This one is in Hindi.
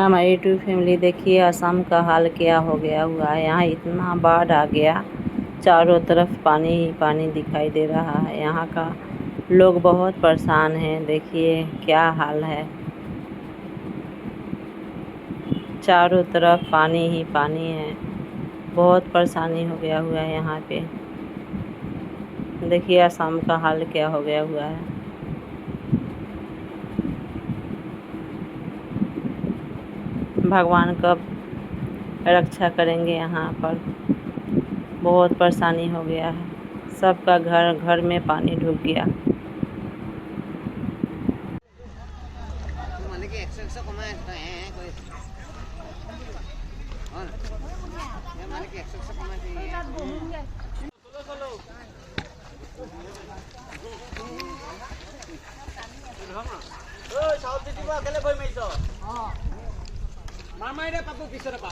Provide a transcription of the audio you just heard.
हमारी यूट्यूब फैमिली देखिए असम का हाल क्या हो गया हुआ है। यहाँ इतना बाढ़ आ गया, चारों तरफ पानी ही पानी दिखाई दे रहा है। यहाँ का लोग बहुत परेशान हैं। देखिए क्या हाल है, चारों तरफ पानी ही पानी है। बहुत परेशानी हो गया हुआ है यहाँ पे। देखिए असम का हाल क्या हो गया हुआ है। भगवान कब रक्षा करेंगे। यहाँ पर बहुत परेशानी हो गया है, सबका घर घर में पानी ढुक गया। মাৰ মাৰি দে পাপু পিছত পা